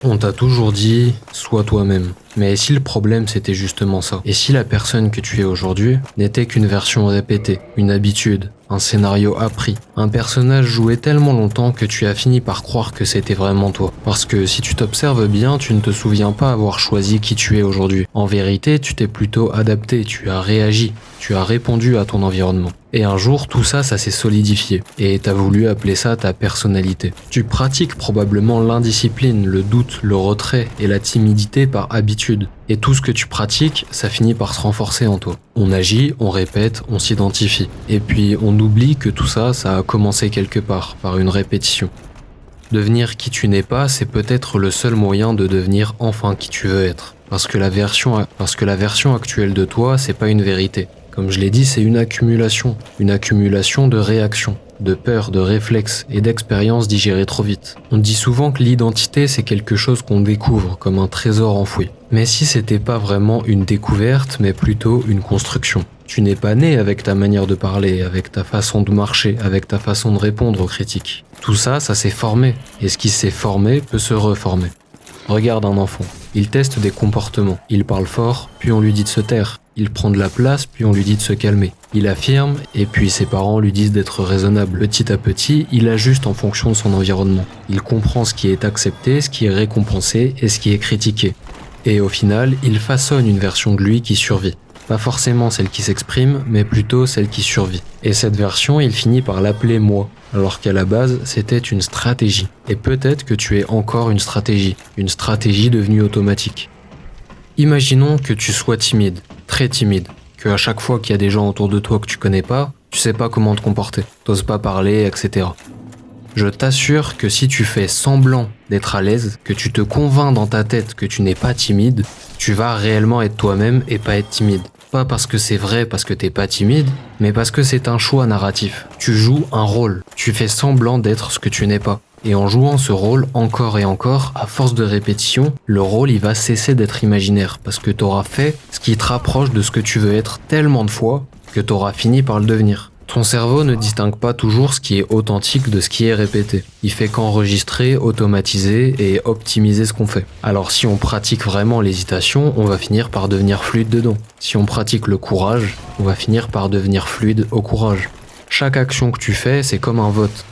On t'a toujours dit, sois toi-même. Mais si le problème c'était justement ça? Et si la personne que tu es aujourd'hui n'était qu'une version répétée, une habitude, un scénario appris, un personnage joué tellement longtemps que tu as fini par croire que c'était vraiment toi? Parce que si tu t'observes bien, tu ne te souviens pas avoir choisi qui tu es aujourd'hui. En vérité, tu t'es plutôt adapté, tu as réagi, tu as répondu à ton environnement. Et un jour, tout ça, ça s'est solidifié. Et t'as voulu appeler ça ta personnalité. Tu pratiques probablement l'indiscipline, le doute, le retrait et la timidité par habitude. Et tout ce que tu pratiques, ça finit par se renforcer en toi. On agit, on répète, on s'identifie. Et puis on oublie que tout ça, ça a commencé quelque part, par une répétition. Devenir qui tu n'es pas, c'est peut-être le seul moyen de devenir enfin qui tu veux être. Parce que la version actuelle de toi, c'est pas une vérité. Comme je l'ai dit, c'est une accumulation de réactions, de peurs, de réflexes et d'expériences digérées trop vite. On dit souvent que l'identité, c'est quelque chose qu'on découvre, comme un trésor enfoui. Mais si c'était pas vraiment une découverte, mais plutôt une construction. Tu n'es pas né avec ta manière de parler, avec ta façon de marcher, avec ta façon de répondre aux critiques. Tout ça, ça s'est formé. Et ce qui s'est formé peut se reformer. Regarde un enfant. Il teste des comportements. Il parle fort, puis on lui dit de se taire. Il prend de la place, puis on lui dit de se calmer. Il affirme, et puis ses parents lui disent d'être raisonnable. Petit à petit, il ajuste en fonction de son environnement. Il comprend ce qui est accepté, ce qui est récompensé et ce qui est critiqué. Et au final, il façonne une version de lui qui survit. Pas forcément celle qui s'exprime, mais plutôt celle qui survit. Et cette version, il finit par l'appeler moi, alors qu'à la base, c'était une stratégie. Et peut-être que tu es encore une stratégie devenue automatique. Imaginons que tu sois timide, très timide, que à chaque fois qu'il y a des gens autour de toi que tu connais pas, tu sais pas comment te comporter, t'oses pas parler, etc. Je t'assure que si tu fais semblant d'être à l'aise, que tu te convaincs dans ta tête que tu n'es pas timide, tu vas réellement être toi-même et pas être timide. Pas parce que c'est vrai parce que t'es pas timide, mais parce que c'est un choix narratif. Tu joues un rôle, tu fais semblant d'être ce que tu n'es pas. Et en jouant ce rôle encore et encore, à force de répétition, le rôle il va cesser d'être imaginaire parce que t'auras fait ce qui te rapproche de ce que tu veux être tellement de fois que t'auras fini par le devenir. Ton cerveau ne distingue pas toujours ce qui est authentique de ce qui est répété. Il fait qu'enregistrer, automatiser et optimiser ce qu'on fait. Alors si on pratique vraiment l'hésitation, on va finir par devenir fluide dedans. Si on pratique le courage, on va finir par devenir fluide au courage. Chaque action que tu fais, c'est comme un vote.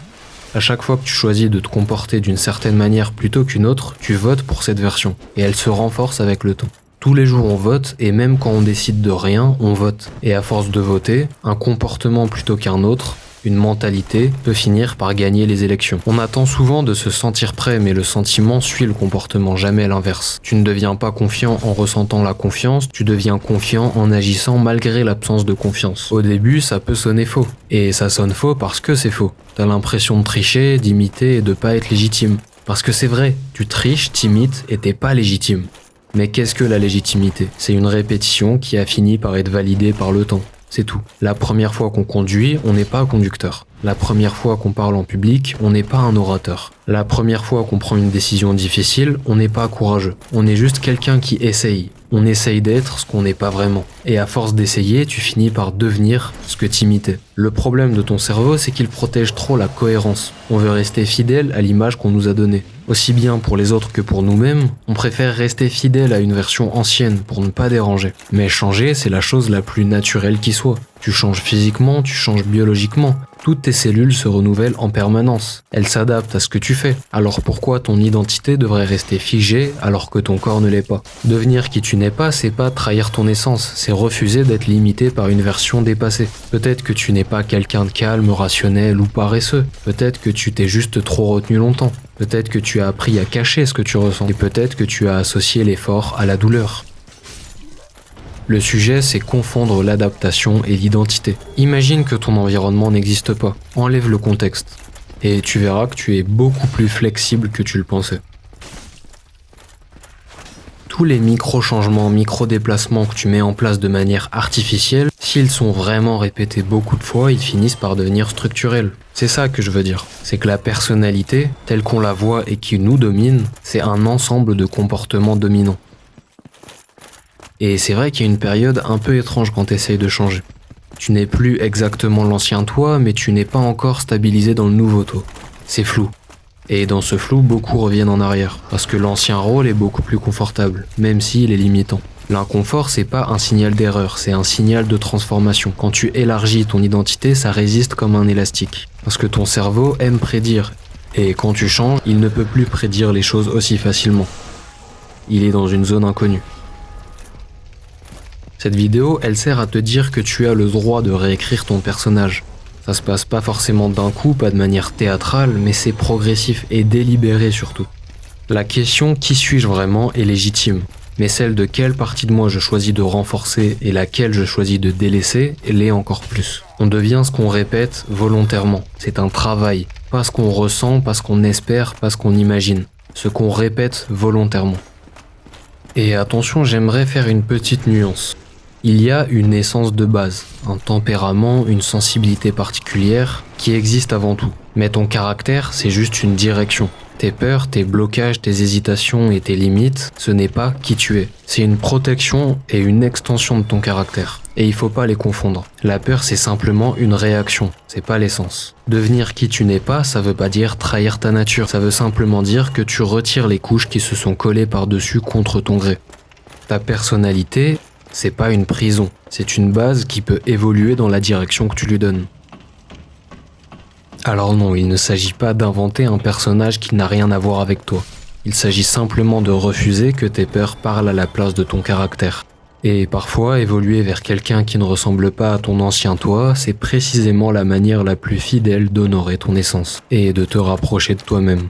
À chaque fois que tu choisis de te comporter d'une certaine manière plutôt qu'une autre, tu votes pour cette version. Et elle se renforce avec le temps. Tous les jours on vote, et même quand on décide de rien, on vote. Et à force de voter, un comportement plutôt qu'un autre, une mentalité, peut finir par gagner les élections. On attend souvent de se sentir prêt, mais le sentiment suit le comportement, jamais l'inverse. Tu ne deviens pas confiant en ressentant la confiance, tu deviens confiant en agissant malgré l'absence de confiance. Au début, ça peut sonner faux. Et ça sonne faux parce que c'est faux. T'as l'impression de tricher, d'imiter et de pas être légitime. Parce que c'est vrai, tu triches, t'imites et t'es pas légitime. Mais qu'est-ce que la légitimité? C'est une répétition qui a fini par être validée par le temps. C'est tout. La première fois qu'on conduit, on n'est pas conducteur. La première fois qu'on parle en public, on n'est pas un orateur. La première fois qu'on prend une décision difficile, on n'est pas courageux. On est juste quelqu'un qui essaye. On essaye d'être ce qu'on n'est pas vraiment. Et à force d'essayer, tu finis par devenir ce que t'imitais. Le problème de ton cerveau, c'est qu'il protège trop la cohérence. On veut rester fidèle à l'image qu'on nous a donnée. Aussi bien pour les autres que pour nous-mêmes, on préfère rester fidèle à une version ancienne pour ne pas déranger. Mais changer, c'est la chose la plus naturelle qui soit. Tu changes physiquement, tu changes biologiquement. Toutes tes cellules se renouvellent en permanence. Elles s'adaptent à ce que tu fais. Alors pourquoi ton identité devrait rester figée alors que ton corps ne l'est pas? Devenir qui tu n'es pas, c'est pas trahir ton essence, c'est refuser d'être limité par une version dépassée. Peut-être que tu n'es pas quelqu'un de calme, rationnel ou paresseux. Peut-être que tu t'es juste trop retenu longtemps. Peut-être que tu as appris à cacher ce que tu ressens. Et peut-être que tu as associé l'effort à la douleur. Le sujet, c'est confondre l'adaptation et l'identité. Imagine que ton environnement n'existe pas. Enlève le contexte. Et tu verras que tu es beaucoup plus flexible que tu le pensais. Tous les micro-changements, micro-déplacements que tu mets en place de manière artificielle, s'ils sont vraiment répétés beaucoup de fois, ils finissent par devenir structurels. C'est ça que je veux dire. C'est que la personnalité, telle qu'on la voit et qui nous domine, c'est un ensemble de comportements dominants. Et c'est vrai qu'il y a une période un peu étrange quand tu essayes de changer. Tu n'es plus exactement l'ancien toi, mais tu n'es pas encore stabilisé dans le nouveau toi. C'est flou. Et dans ce flou, beaucoup reviennent en arrière, parce que l'ancien rôle est beaucoup plus confortable, même s'il est limitant. L'inconfort, c'est pas un signal d'erreur, c'est un signal de transformation. Quand tu élargis ton identité, ça résiste comme un élastique. Parce que ton cerveau aime prédire. Et quand tu changes, il ne peut plus prédire les choses aussi facilement. Il est dans une zone inconnue. Cette vidéo, elle sert à te dire que tu as le droit de réécrire ton personnage. Ça se passe pas forcément d'un coup, pas de manière théâtrale, mais c'est progressif et délibéré surtout. La question « qui suis-je vraiment ?» est légitime. Mais celle de quelle partie de moi je choisis de renforcer et laquelle je choisis de délaisser, elle l'est encore plus. On devient ce qu'on répète volontairement. C'est un travail. Pas ce qu'on ressent, pas ce qu'on espère, pas ce qu'on imagine. Ce qu'on répète volontairement. Et attention, j'aimerais faire une petite nuance. Il y a une essence de base, un tempérament, une sensibilité particulière qui existe avant tout. Mais ton caractère, c'est juste une direction. Tes peurs, tes blocages, tes hésitations et tes limites, ce n'est pas qui tu es. C'est une protection et une extension de ton caractère. Et il faut pas les confondre. La peur, c'est simplement une réaction, c'est pas l'essence. Devenir qui tu n'es pas, ça veut pas dire trahir ta nature. Ça veut simplement dire que tu retires les couches qui se sont collées par-dessus contre ton gré. Ta personnalité, c'est pas une prison. C'est une base qui peut évoluer dans la direction que tu lui donnes. Alors non, il ne s'agit pas d'inventer un personnage qui n'a rien à voir avec toi. Il s'agit simplement de refuser que tes peurs parlent à la place de ton caractère. Et parfois, évoluer vers quelqu'un qui ne ressemble pas à ton ancien toi, c'est précisément la manière la plus fidèle d'honorer ton essence et de te rapprocher de toi-même.